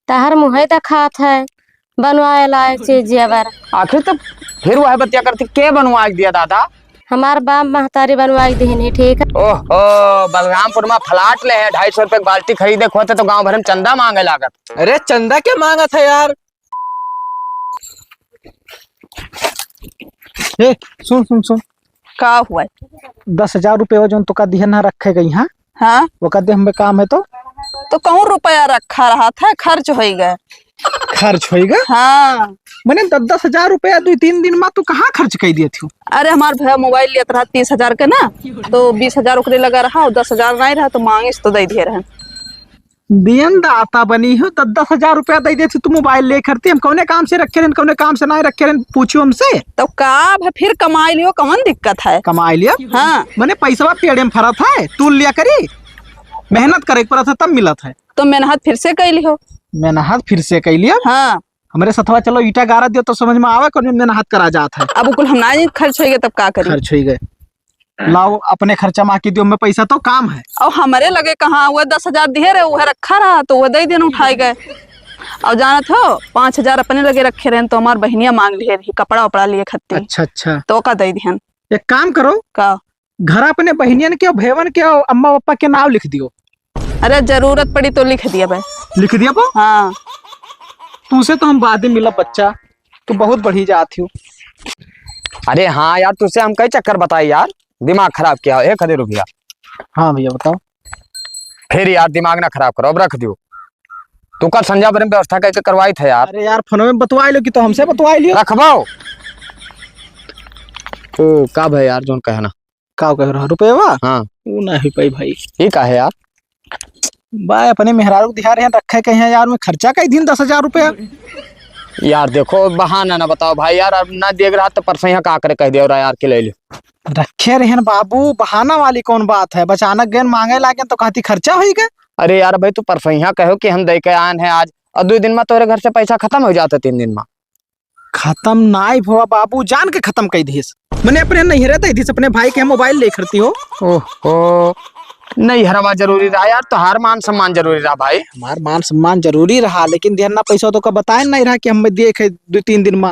तहर मुहे खात है बनवाए लायक चीज अबर। आखिर तो फिर वह बतिया करती के बनवा दिया दादा। हमार बाप महतारी बनवाई देनी ठीक है। ओहो बलरामपुर में फ्लैट ले है 250 रुपए बाल्टी खरीदे खोते तो गांव भर में चंदा मांगे लागत। अरे चंदा क्या मांगा था यार। ए, सुन सुन सुन का हुआ 10,000 रुपये जो तो का दिया ना रखे गई। हाँ हाँ वो का दे हमें काम है तो कहूँ रुपया रखा रहा था खर्च हो गए। खर्च होएगा। हाँ मैंने 10,000 रुपया 2-3 दिन में तो कहाँ खर्च कर दिए थी। अरे हमार भैया मोबाइल लिया रहा 30,000 के ना तो 20,000 ओकरे लगा रहा और 10,000 नहीं रहा तो मांगे तो दे दिए रहे। देन दाता बनी हो 10,000 रुपया दे देती तू मोबाइल ले करती। हम कौने काम से रखे रहे कौने काम से नहीं रखे रहे पूछो हमसे। तो का फिर कमाई लियो कौन दिक्कत है। कमाई लिया। हाँ मैंने पैसा पेड़ में फरा था तू लिया करी मेहनत करे पड़ा था तब मिला था। तो मेहनत फिर से कैली हो। मेहनत फिर से कर लिया। हाँ हमारे सथवा चलो ईटा गारा दियो तो समझ में आवा कौन मेहनत करा जाता है। अब कुल हम ना खर्च हो गए तब का करी। खर्च हो गए लाओ अपने खर्चा माँ की दियो में पैसा तो काम है। और हमारे लगे कहाँ वह 10,000 दिए रहे वह रखा रहा तो वह दे दिन उठाए गए। और जाना था 5,000 अपने लगे रखे रहे तो हमार बहनिया मांग लिए रही कपड़ा उपड़ा लिए खत्ती। अच्छा अच्छा तो का दे दिहन। एक काम करो का घर अपने बहनियन के भैवन के अम्मा पापा के नाम लिख दियो। अरे जरूरत पड़ी तो लिख दिया भाई। लिख दिया वो। हाँ तुझसे तो हम बाद में मिला बच्चा तू बहुत बढ़ी जाती हो। अरे हाँ यार तुझसे हम कई चक्कर बताए यार दिमाग खराब किया 1,000 रुपया। हाँ भैया बताओ। फिर यार दिमाग ना खराब करो अब रख दियो। तू कल संध्या भर में व्यवस्था करके करवाई था यार। अरे यार फोन में बतवा लो कि तो हमसे बतवा लियो। रखवाओ तो का भाई यार जोन कहना का कह रहा रुपये वा। हाँ वो नहीं पाई भाई ये का है यार। भाई अपने मेहरारू दिखा रहे हैं रखे कहीं हैं यार मैं खर्चा कई दिन 10,000 रुपया। यार देखो बहाना ना बताओ भाई यार अब ना देख रहा तो परसों यहाँ का करे कह दिया यार के ले लो। रखे रहे बाबू बहाना वाली कौन बात है। अचानक गए मांगे लागे तो कहती खर्चा हो गए। अरे यार भाई तू परसों यहाँ कहो कि हम दे के आन है आज और 2 दिन में तोरे घर से पैसा खत्म हो जाता 3 दिन में। खत्म नाई भवा बाबू जान के खत्म कर दीस। मैंने अपने नहीं रहता थी अपने भाई के मोबाइल ले करती हो। ओहो नहीं हरवा जरूरी रहा यार तो हार मान सम्मान जरूरी रहा भाई। हमार मान सम्मान जरूरी रहा लेकिन देना पैसा तो का बताए नहीं रहा कि हम देखे 2-3 दिन में।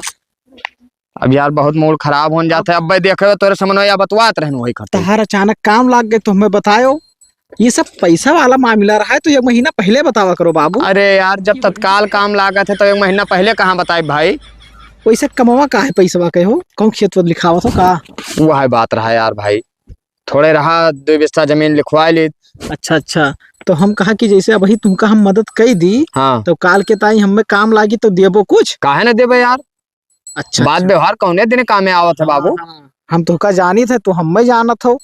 अब यार बहुत मूड खराब हो जाता है अब भाई देखे तोरे समन्वय या बतवात रहन वही खत्म। तहार अचानक काम लाग गए तो हमें बतायो। ये सब पैसा वाला मामला रहा है तो 1 महीना पहले बतावा करो बाबू। अरे यार जब तत्काल काम लागत है तो 1 महीना पहले कहाँ बताए भाई। वैसे कमावा का है पैसा कहे हो कौन खेत वत लिखावा तो का। वह बात रहा यार भाई थोड़े रहा 2 बिस्ता जमीन लिखवा ली। अच्छा अच्छा तो हम कहा कि जैसे अभी तुमका हम मदद कर दी हाँ तो काल के ताई हमें काम लागी तो देबो कुछ। काहे न देबे यार। अच्छा बात व्यवहार कौने दिन काम में आवत है बाबू। हम तो का जानी थे तो हमें जानत हो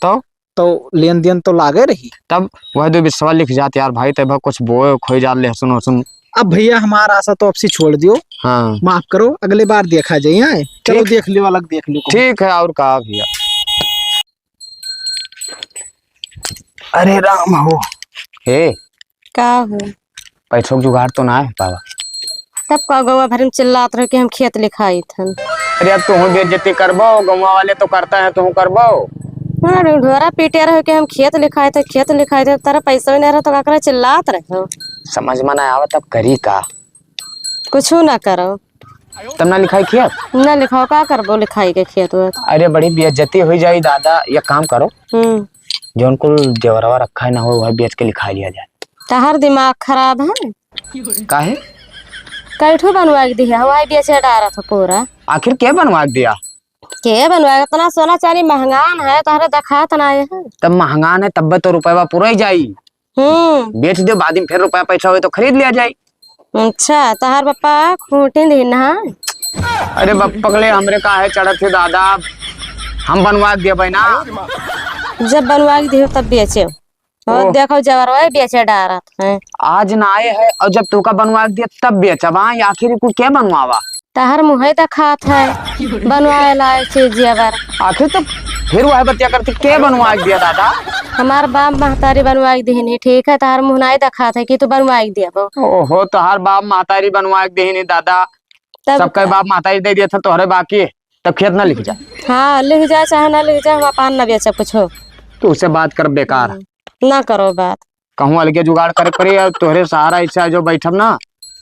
तो लेन देन तो लागे रही। तब वह 2 बिस्वा लिख जाते यार भाई तब कुछ बोए खोई जा लहसुन वसुन। अब भैया हमारा आशा तो अब से छोड़ दियो। हाँ माफ करो अगले बार देखा जाए। चलो देख लियो अलग देख लियो। ठीक है और कहा भैया। अरे राम हो हे का हो पैसों का जुगाड़ तो ना है पावा। तब का गवा भर में चिल्लात रहे कि हम खेत लिखाई थन। अरे अब तू बेइज्जती करबो गौवा वाले तो करता है तू करबो। ढोरा पीटे रहे कि हम खेत लिखाए थे तारा पैसा भी नहीं रहा तो का चिल्लात रहे हो। समझ में ना आवा तब करी का कुछ ना करो तब ना लिखाई खेत ना लिखाओ का करबो लिखाई के खेत। अरे बड़ी बेइज्जती हो जाई दादा। ये काम करो जो उनको जेवरवा रखा है ना हो वह बेच के लिखा लिया जाए। तहार दिमाग खराब है काहे कैठो बनवा दी है हवाई बेचे डारा था पूरा। आखिर क्या बनवा दिया के बनवा इतना सोना चांदी महंगान है तहरे देखा तना है। तब महंगान है तब तो रुपया पूरा ही जाई। बेच दो बाद में फिर रुपया पैसा हो तो खरीद लिया जाए। अच्छा तहार पापा खूंटी दी ना। अरे पगले हमरे का है चढ़त थे दादा हम बनवा दिया भाई ना। जब बनवा दी तब बेचे और देखो जवरवा बेचे डारा है। आज ना आए है और जब तू का बनवा दिया तब बेचवा आखिर को क्या बनवावा। तहर मुहे खात है बनवाए लायक चीज अबर। आखिर तो फिर वह बतिया करती के बनवा दिया दादा। हमार बाप महतारी बनवाई देनी ठीक है तहार मुँह नहीं दिखात है कि तू बनवाई दिया। ओहो तोहर बाप महतारी बनवा देनी दादा सबका बाप महतारी दे दिया था तोहरे बाकी है तब खेत ना लिख जा। हाँ लिख जा चाहे ना लिख जा हम अपन न बेचे पूछो। तो उससे बात कर बेकार ना करो बात कहूँ अलगे जुगाड़ करे पड़ी तोहरे सहारा ऐसा जो बैठब ना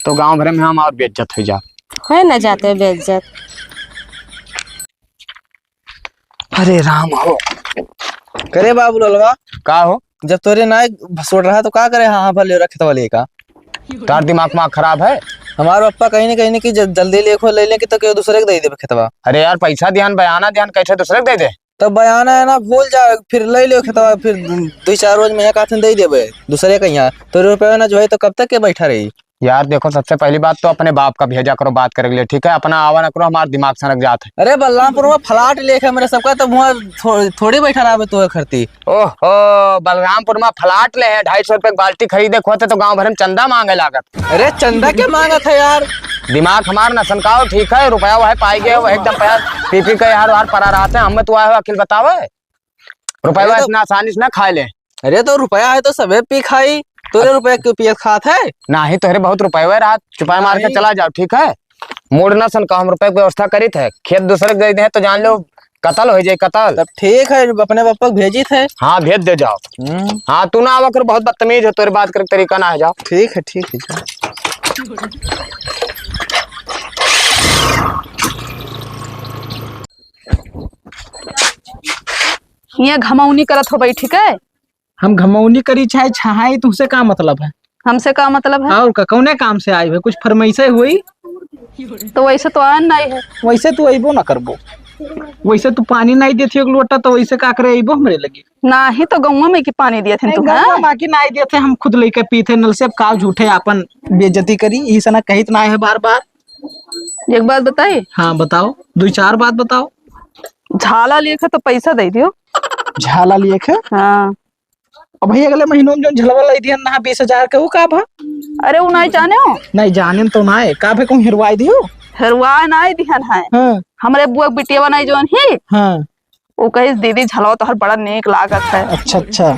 तो गांव भर में हम और बेइज्जत हो जा। है न जाते बेइज्जत। अरे राम हो करे बाबू ललवा, का हो, जब तोरे ना छोड़ रहा तो का करे? हाँ भले रखे वाले का तार दिमाग में खराब है। हमारे पप्पा कहीं ना कहीं कि जल्दी लेखो ले कि तो क्यों दूसरे को दे दे खेतवा। अरे यार पैसा ध्यान बयाना ध्यान कैसे दूसरे को दे दे। तब बयाना है ना भूल जाओ, फिर ले लो खेतवा, फिर 2-4 रोज में यहाँ दे देवे दूसरे का। यहाँ तो रुपया ना जो है तो कब तक के बैठा रही। यार देखो, सबसे पहली बात तो अपने बाप का भेजा करो बात करे के लिए, ठीक है? अपना आवा ना करो, हमारे दिमाग से रख जात है। अरे बलरामपुर में फ्लैट लेके मेरे सबका, तो वहाँ थोड़ी बैठा रहा तो खरती। ओहो, बलरामपुर में फ्लैट ले है, 250 रुपए बाल्टी खरीदे खोते तो गांव भर में चंदा मांगे लागत। अरे चंदा क्या मांगा था यार? दिमाग हमारा न सनकाओ, ठीक है? रुपया वह पाई गए, वह एकदम पी के यार वार परा रहते हैं। हमें तो आए हो अखिल बतावे, रुपया इतना आसानी से ना खा ले। अरे तो रुपया है तो सबे पी खाई, तोरे रुपया क्यों पियत खात है? ना ही तोहरे बहुत रुपये हुए, रात चुपाई मार के चला जाओ, ठीक है? मूड न सन का, हम रुपए की व्यवस्था करी थे, खेत दूसरे दे दे तो जान लो कतल हो जाए कतल। तब ठीक है, अपने पापा को भेजी थे। हाँ भेज दे जाओ। हाँ तू ना आवा कर, बहुत बदतमीज है, तोरे बात करे तरीका ना है। जाओ ठीक है ठीक है। ये घमौनी करत हो भाई, ठीक है? हम घमौनी करी चाहे छहाई, तुमसे का मतलब है? हमसे का मतलब है? और का कौने काम से आई है? कुछ फरमाइशे हुई? तो वैसे तो आन नहीं है। वैसे तू अबो ना करबो, वैसे तू पानी नहीं देती एक लोटा, तो वैसे का करे अबो हमरे लगे? ना ही तो गौवा में की पानी दिए थे तुम। बाकी नहीं देते, हम खुद लेके पीते नल से। अब काल झूठे अपन बेइज्जती करी, ई सना कहित ना है बार बार। एक बात बताई। हाँ बताओ, 2-4 बात बताओ। झाला लिखे तो पैसा दे दियो। झाला लिए खे? हाँ। अब भाई अगले महीनों में जो झलवा लाई दिया ना 20,000 का, वो का भा? अरे वो नहीं जाने हो? नहीं जाने तो ना है, का भे कहूं हिरवाई दियो? हरवा नहीं दिहन है। हाँ हमरे बुआ बिटिया बनाई जोन ही, हाँ। वो कही दीदी झलवा तो हर बड़ा नेक लागत है। अच्छा अच्छा।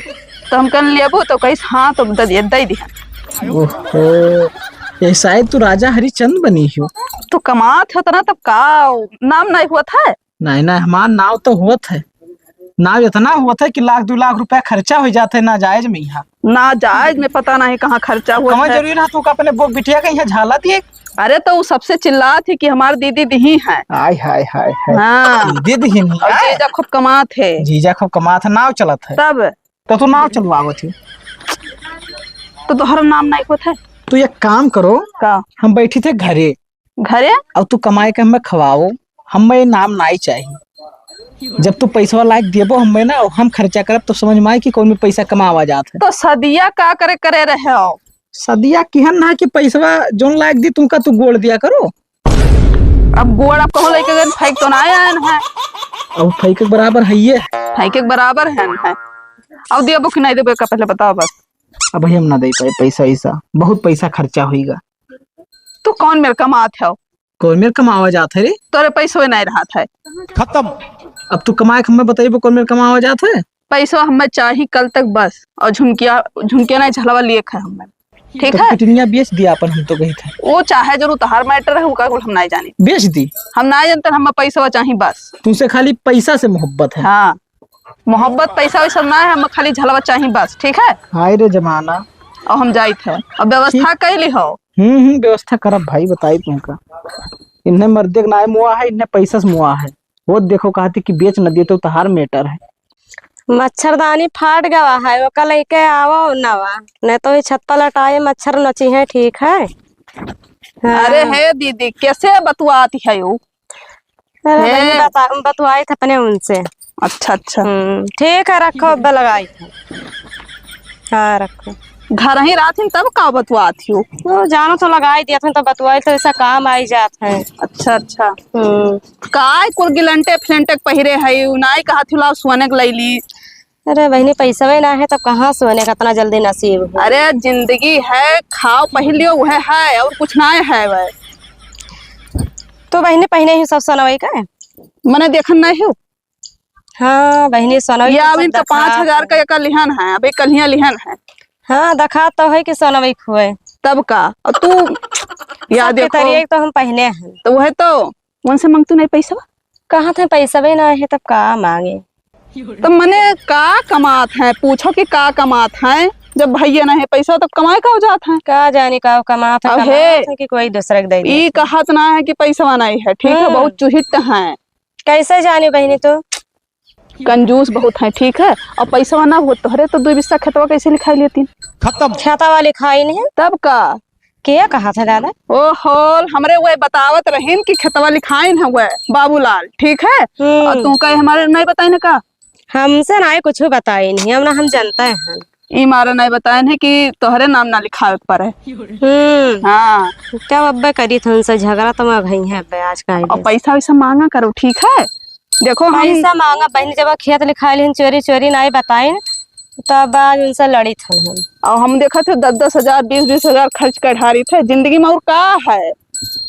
तो हम कन लेबो तो कही हाँ तो दे दिहन। ओहो, ये शायद तू राजा हरिचंद बनी हो। तो कमात हो ना, तब का नाम नहीं हुआ था? नहीं नहीं, हमारा नाव तो हुआ है, नाव इतना हुआ था कि 1-2 लाख रुपया खर्चा हो जाते ना जायज में। यहाँ ना जायज में पता नहीं कहाँ खर्चा हुआ कहाँ है। जरूरी रहा तू का अपने बिटिया का यहाँ झाला दिए? अरे तो वो सबसे चिल्ला थी कि हमारी दीदी दी है। हाय हाय हाय हाय। हाँ। दीदी ही नहीं और जीजा खूब कमा थे। जीजा खूब कमा था, नाव चला था। तब तो तू नाव चलवावत थी, तो तोहरा नाम नहीं हुआ था। तू एक काम करो, का हम बैठी थे घरे, और तू कमाए के हमें खवाओ, हमें नाम नहीं चाहिए। जब तू पैसा लायक देबो हमें ना, हम खर्चा करब तो समझ में आए कि कौन में पैसा कमावा जात है। तो सदिया का करे रहे हो? सदिया किहन ना कि पैसा जोन लायक दी तुमका तू गोड़ दिया करो। अब गोड़ आप कहो लेके फेंक तो ना आया है। अब फेंक के बराबर है ये, फेंक के बराबर है। अब देबो कि नहीं देबो का पहले बताओ बस। अब हम ना दे पाए पैसा, ऐसा बहुत पैसा खर्चा होगा। तो कौन मेरे कमात है? कौन मेरे कमावा जात है रे? तोरे पैसो नहीं रहा था। खत्म। अब तू कमाए हमें बताइबो कौन मेरे कमावा जात है? पैसा हमें चाहिए कल तक बस, और झुमकिया नहीं झलवा लिए है हमें, ठीक तो है? कितनिया बेच दिया अपन, हम तो गई थे। वो चाहे जरूर तहार मैटर है, वो हम नहीं जाने। बेच दी? हम नहीं जानते, हमें पैसा चाहिए बस। तुमसे खाली पैसा से मोहब्बत है? हाँ, मोहब्बत पैसा वैसा ना है, हमें खाली झलवा चाहिए बस, ठीक है? हाय रे जमाना। और हम जाई थे, अब व्यवस्था कैली हो। व्यवस्था करब भाई, बताई तुमका। इन्हें मर्दे ना मुआ है, इन्हें पैसा से मुआ है। वो देखो कहती कि बेच न दिए तो तहार मैटर है। मच्छरदानी फाट गवा है, वो कल लेके आवो नवा, नहीं तो छत पर लटाए मच्छर नची है, ठीक है? हाँ। अरे हे दीदी कैसे बतुआती है वो? अरे बहनी बतवाई थे अपने उनसे। अच्छा अच्छा, ठीक है, रखो, अब लगाई थे। हाँ रखो। घर ही रात तब का बतुआती हो? वो जानो तो लगाई दिया था, तो बतवाई तो ऐसा काम आई जात है। अच्छा अच्छा। काय कुल गिलंटे फिलंटे पहिरे है, नाई कहा थी लाओ सोने के लैली। अरे बहनी पैसा भी ना है तो कहाँ सोने का इतना जल्दी नसीब है? अरे जिंदगी है, खाओ पहलियो वह है, और कुछ ना है वह। तो बहनी पहने ही सब सोनवाई का है? मैंने देखन नहीं हो। हाँ बहनी सोनवाई या अभी तो 5,000 का एक लिहन है, अभी कलिया लिहन है। हाँ दखा तो है कि सोनवाई खुए तब का, और तू याद देखो तो हम पहने हैं, तो वह तो उनसे मांगतू नहीं पैसा। कहाँ थे पैसा भी ना है, तब का मांगे? तो मने का कमात है, पूछो कि का कमात है। जब भैया नहीं पैसा तब कमाए का हो जात है। का जाने का कमा था अब कमा हे। था कि कोई दूसरे के दे दे। ई कहत ना है कि पैसा नहीं है, ठीक है, बहुत चुहिट है, कैसे जाने बहनी तो कंजूस बहुत है, ठीक है। और पैसा ना हो तोहरे तो 2 बिस्सा खेतवा कैसे लिखाई लेती छाता वाले खाई नहीं तब का। क्या कहा था दादा? ओ होल हमरे वो बतावत रहीन कि खेतवा लिखाइन है वो बाबूलाल, ठीक है। और तू कहे हमारे नहीं बताई ना का? हमसे ना कुछ बताई नहीं, हम ना हम जानते हैं। ई मारा नहीं बताए है कि तोहरे नाम ना लिखा पर है। हाँ क्या अब्बे करी था उनसे झगड़ा तो मैं गई है अब्बे आज का। और पैसा वैसा मांगा करो, ठीक है। देखो हम पैसा मांगा बहनी जब खेत लिखा ली चोरी चोरी नहीं बताई तब आज उनसे लड़ी थन हम। और हम देखा थे 10-10 हजार 20-20 हजार खर्च कर ढारी थे जिंदगी में, और का है।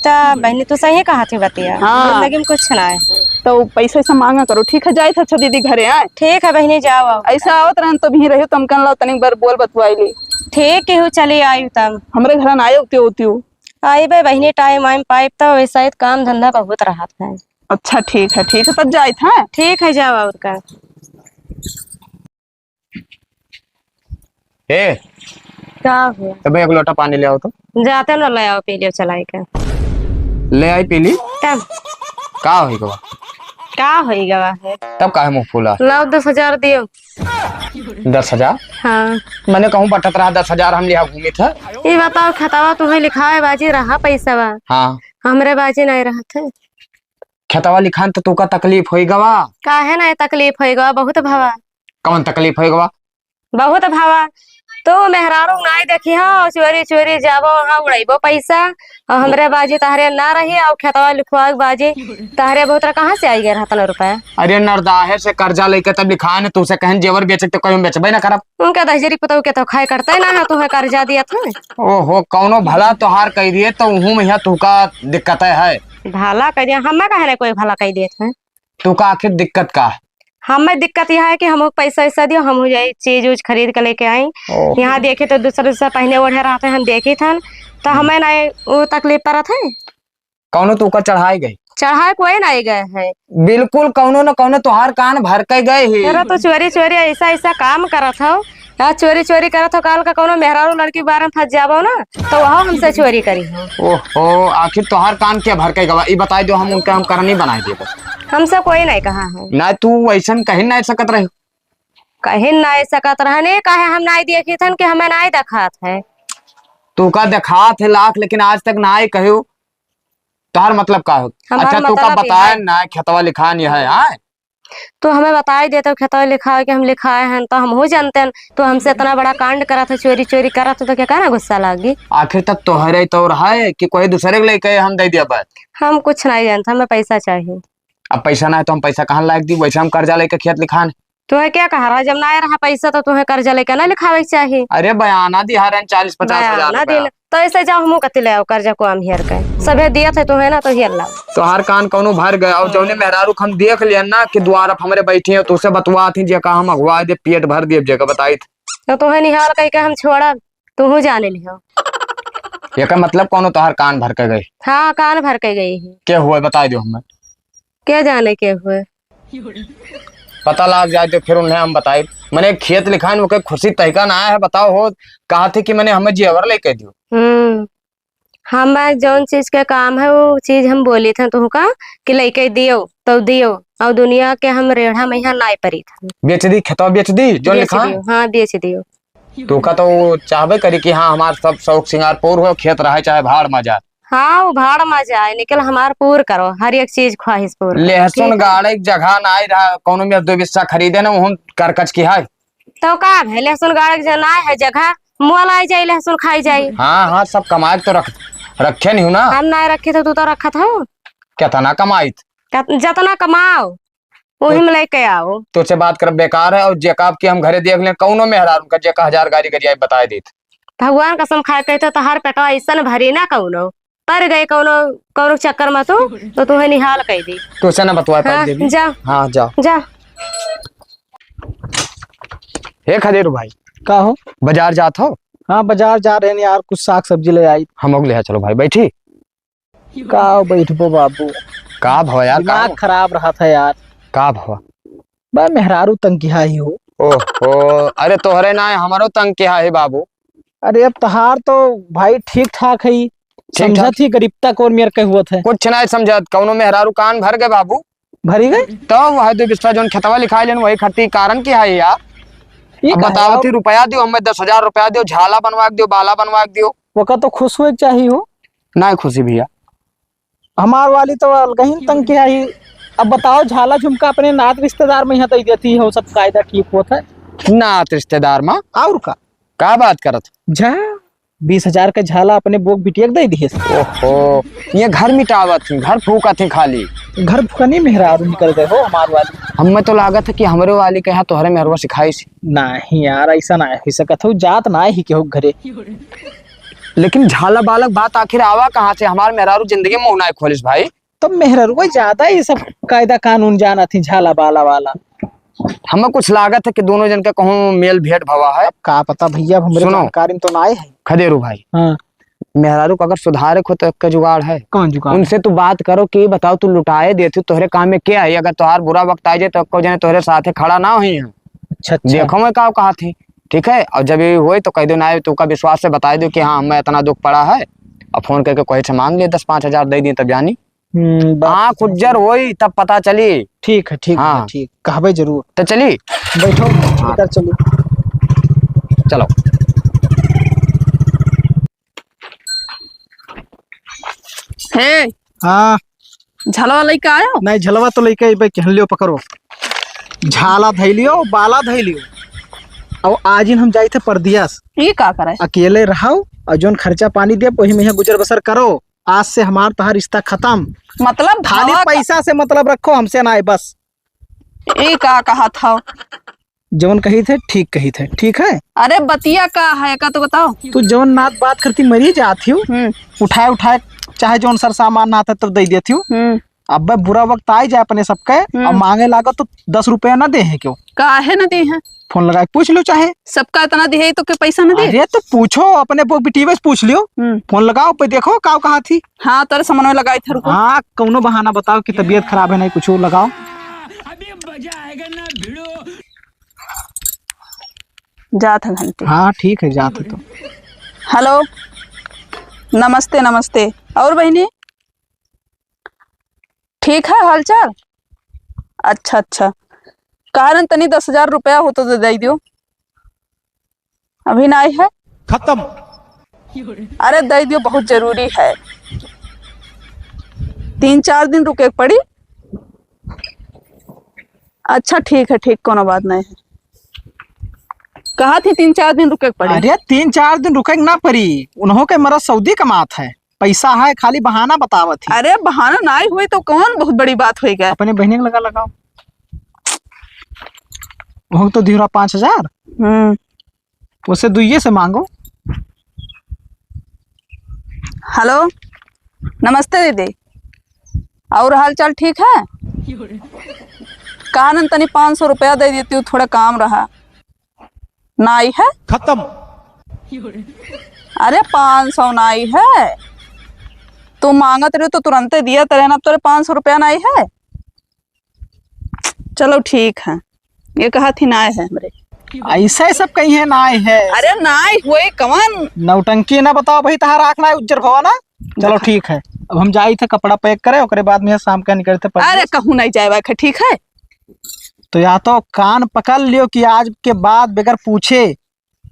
तो बहनी तू सही कहा थी बतिया। हाँ। जिंदगी में कुछ ना है तो पैसा ऐसा मांगा करो, ठीक है। जाए था अच्छा दीदी घरे आए, ठीक है बहनी जाओ आओ। ऐसा आवत रहन तो भी रही तुम कन लो तनिक बार बोल बतवाइली। ठीक है चली आई तब हमरे घर ना आए होती आई बे बहनी टाइम वाइम पाइप तो वैसा ही काम धंधा बहुत रहा था। अच्छा ठीक है तब जाए था। ठीक है जाओ और का। ए क्या हुआ? तब एक लोटा पानी ले आओ तो। जाते ना ले आओ पी लियो चलाई के। ले आई पी ली। तब का होई गवा? का होई गवा है? तब काहे मुंह फूला? लाओ 10,000 दियो। 10,000? हाँ मैंने कहूँ बटत रहा 10,000 हम लिया घूमी था। ये बताओ खतावा तुम्हें लिखा है बाजी रहा पैसा बा? हाँ हमरे बाजी नहीं रहा थे। खेतवा लिखान तो तू का तकलीफ होई गवा। काहे ना तकलीफ होई गवा? बहुत भावा कौन तकलीफ होई गवा? बहुत भावा। तो मेहरारू नहीं देखी हाँ चोरी चोरी जाबो हाँ उड़ाइबो पैसा और हमरे बाजी तहरे ना रही और खेतवा लिखवा बाजी तहरे बहुत कहाँ से आई गया रहता ना रुपया। अरे नरदाहे से कर्जा लेके तब लिखान तू से कहन जेवर बेचे तो कहीं बेचबे ना करब। उनका दहजरी पुतौ के तो खाए करते ना है तुम्हें कर्जा दिया था। ओहो कौनो भला तोहार कह दिए तो हूँ मैं तू का दिक्कत है। भला कर दिया हमें कहे ना कोई भला कह दिए थे। तू का आखिर दिक्कत का है? हमें दिक्कत यह है कि हम पैसा वैसा दियो हम हो जाए चीज उज खरीद के लेके आई। यहाँ देखे तो दूसरे से पहने ओढ़े रहते हम देखे थे तो हमें ना वो तकलीफ पड़ा था। कौनो तू का चढ़ाई गई? चढ़ाए कोई नहीं गए है। बिल्कुल कौनो न कौनो तोहार कान भर के गए ही। अरे तो चोरी चोरी ऐसा ऐसा काम करत हो यार चोरी चोरी करत हो काल का कोनो मेहरारू लड़की बारे में फंस जाबो ना तो वह हमसे चोरी करी हो। ओहो आखिर तोहार कान क्या भर के गवा? ई बताई दो हम उनका हम करनी बनाई दे बस। हमसे कोई नहीं कहा है। ना तू ऐसा कहीं ना सकत रहे। कहीं नहीं सकत रहने काहे हम नहीं देखी थन कि हमें नहीं दिखात है। तू का दिखात है लाख लेकिन आज तक ना ही कहो तोहार मतलब का हो? अच्छा तू का बताए ना खेतवा लिखान यह है। हाँ तो हमें बताई देते हो खेतवा लिखा है कि हम लिखाए हैं तो हम हो जानते हैं। तो हमसे इतना बड़ा कांड करा था चोरी चोरी करा था तो क्या कहना गुस्सा लागी। आखिर तक तोहरे तो है कि कोई दूसरे के लेके हम दे दिया बस। हम कुछ नहीं जानते हमें पैसा चाहिए। अब पैसा ना है तो हम पैसा कहाँ लायक दी? वैसे हम कर्जा लेके खेत लिखान। तुम्हें क्या कहा रहा जब ना रहा पैसा तो तुम्हें कर्जा लेकर ना लिखावे चाहिए। अरे बयाना दिया 40-50 हजार तो ऐसे जाओ हम कति ले आओ कर्जा को हम हियर के सभे दिया थे तुम्हें ना तो हियर लाओ। तोहार कान कौनो भर गया और जौने मेहरारू हम देख लिया ना कि द्वार अब हमारे बैठे हैं तो उसे बतवा थी जे का हम अगवा दे पेट भर दिए जगह बताई थी। तो तुम्हें निहाल कह के हम छोड़ा तुम जाने लियो। ये का मतलब कौनो तोहार कान भर के गए? हाँ कान भर के गई है। क्या हुआ बताई दो हमें। क्या जाने के हुए पता लग जाए तो फिर उन्हें हम बताए। मैंने खेत लिखान वो खुशी तहका ना आया है बताओ हो कहा थे कि मैंने हमें जेवर लेके दियो। हम जौन चीज के काम है वो चीज हम बोली थे तुमका कि लेके दियो तो दियो और दुनिया के हम रेढ़ा में यहाँ नाई परी था। बेच दी खेतवा बेच दी जो लिखा। हाँ बेच दियो। तू का तो चाहबे करी कि हाँ हमार सब शौक सिंगार पूर हो खेत रहे चाहे भाड़ में जाए। हाँ वो भाड़ में जाए निकल हमार पूर करो हर एक चीज ख्वाहिश पूर। लहसुन गाड़े जगह ना आई रहा कोनो में 2 बिस्सा खरीदे ना हम करकच की है। तो का है लहसुन गाड़े के ना है जगह मुँह लाई जाये लहसुन खाई जाये। हाँ सब कमाए तो रखे नहीं हूँ ना। हम नहीं रखे थे तू तो रखा था। क्या था ना कमाई जितना कमाओ वही में लेके आओ। तुझसे बात कर बेकार है और जेकाब की हम घरे देख ले कौनो मेहरार उनका जेका 1000 गाड़ी करिए बताए दी। भगवान कसम खाए कहते तो हर पेटवा ऐसा भरी ना कौनो पर गए कौनो कौनो चक्कर में तो तुम्हें निहाल कह दी। तुझसे ना बतवा हाँ, जा हाँ जा जा। हे खदेरू भाई का हो? बाजार जात हो? हाँ बाजार जा रहे हैं यार कुछ साग सब्जी ले आई। हम ले चलो भाई बैठी। का बैठबो बाबू का भवा यार दिमाग खराब रहा था यार। का भवा? मैं मेहरारू तंग किया ही हो ओहो, अरे तोहरे ना हमारो तंग क्या है बाबू। अरे अब तहार तो भाई ठीक ठाक है, समझत ही गरीबता कौन मेरे के हुआ था। कुछ नहीं समझत, कौनो मेहरारू कान भर गए बाबू। भरी गए तो वह दो बिस्वा जोन खतवा लिखाई लेन वही खट्टी कारण क्या है यार। ये अब बताओ थी रुपया दियो, हमें 10,000 रुपया दियो, झाला बनवा के दियो, बाला बनवा के दियो। वो का तो खुश हुए चाहिए हो। ना खुशी भैया, हमार वाली तो अलगही तंग क्या ही। अब बताओ झाला झुमका अपने नात रिश्तेदार में यहाँ दे देती हो, सब कायदा ठीक होता है ना रिश्तेदार में और का बात करत। झा 20,000 का झाला अपने बोक बिटिया के दे दिए। ओहो, ये घर मिटावत थी, घर फूकत थी खाली। घर फुकनी मेहरारू निकल गए हो हमार वाली। हमें तो लागत है कि हमारे वाली के यहाँ तोहरे मेहरवा सिखाई सी। नहीं यार ऐसा ना हो सकत हो, जात ना ही के हो घरे। लेकिन झाला बालक बात आखिर आवा कहाँ से, हमारे मेहरारू जिंदगी में होना है खोलिस भाई। तो मेहरारू ज्यादा ये सब कायदा कानून जाना थी झाला बाला वाला। हमें कुछ लागत है कि दोनों जन के कहूँ मेल भेंट भवा है। का पता भैया, हमरे सुनो। जानकारी में तो ना है। खदेरू भाई, हाँ मेहरारू को अगर सुधारे को तो एक जुगाड़ है। कौन जुगाड़? उनसे तू बात करो कि बताओ तू लुटाए देती तोहरे काम में क्या है, अगर तोहार बुरा वक्त आ जाए तो को जने तोहरे साथे खड़ा ना हुई है। अच्छा देखो मैं का कहा थी, ठीक है। और जब ये हुए तो कह दो ना, तू का विश्वास से बता दो कि हाँ हमें इतना दुख पड़ा है, और फोन करके कोई से मांग लिए 10-5 हजार दे दिए तब जानी। आँख उज्जर हुई तब पता चली। ठीक है ठीक हाँ। है ठीक, कहबे जरूर। तो चली बैठो इधर चलो। चलो। हे हाँ झाला वाला का आयो? नहीं झलवा तो लेके अइबे, केहन लियो पकड़ो, झाला धैलियो बाला धैलियो। और आज ही हम जाए थे परदियास, ये का करे? अकेले रहो और जोन खर्चा पानी दे वही में गुजर बसर करो। आज से हमार तहार रिश्ता खत्म। मतलब खाली भावा पैसा से मतलब रखो, हमसे ना आए बस। ये का कहा था? जौन कही थे ठीक कही थे, ठीक है। अरे बतिया का है का तो बताओ। तू जौन नात बात करती मरी जाती हूँ, उठाए उठाए चाहे जौन सर सामान ना आता तब दे देती हूँ। अब बुरा वक्त आ जाए अपने सबके और मांगे लागो तो 10 रुपया ना दे है क्यों? काहे न दे है? फोन लगा के पूछ लो चाहे। सबका इतना दे तो के पैसा न दे? अरे तो पूछो अपने बेटीवे से पूछ लियो। फोन लगाओ पे देखो का कहा थी। हाँ तेरे समन में लगाई थे। हाँ कौनो बहाना बताओ कि तबीयत खराब है, नहीं कुछ लगाओ। जात है घंटे। हाँ ठीक है जाते तो। हेलो नमस्ते नमस्ते। और बहनी ठीक है हालचाल? अच्छा अच्छा, कारण तनी 10,000 रुपया हो तो दे दियो। अभी नहीं है? खत्म। अरे दे दियो, बहुत जरूरी है। 3-4 दिन रुके पड़ी। अच्छा ठीक है ठीक, कोनो बात नहीं है। कहा थी 3-4 दिन रुके पड़ी। अरे 3-4 दिन रुके ना पड़ी, उन्हों के मरद सऊदी कमात है, पैसा है, खाली बहाना बतावत थी। अरे बहाना ना हुई तो कौन बहुत बड़ी बात हो गया। अपने बहनी को लगाओ। वो तो दिहरा 5,000, उससे दुइये से मांगो। हेलो नमस्ते दीदी, और हाल चाल ठीक है? कहा न तनी 500 रुपया दे देती हूँ, थोड़ा काम रहा। ना आई है? खत्म। अरे 500 ना आई है, तू मांगत रहे तो तुरंत दिया तेरे ना, तेरे 500 रुपया ना आई है। चलो ठीक है, ये कहा थी ना है हमरे। ऐसा सब कहीं है ना है। अरे ना हुए कवन नौटंकी ना बताओ भाई, तहार आँख ना उज्जर भवा ना। चलो ठीक है, अब हम जाई थे कपड़ा पैक करे, ओकरे बाद में शाम का निकलते। अरे कहूँ नहीं जाए ठीक है। तो या तो कान पकड़ लियो कि आज के बाद बगैर पूछे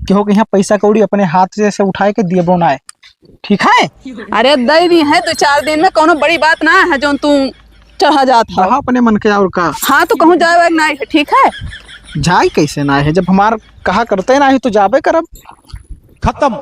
कि हो कि यहाँ पैसा कौड़ी अपने हाथ से उठाए के दिए बोना है, ठीक है? अरे दे दी है 2-4 दिन में, कोनो बड़ी बात ना है जो तू चढ़ा जाता है अपने मन के। और का हाँ तो कहूँ जाए ना है, ठीक है? जाए कैसे ना है, जब हमार कहा करते ना है तो जाबे करब। खत्म।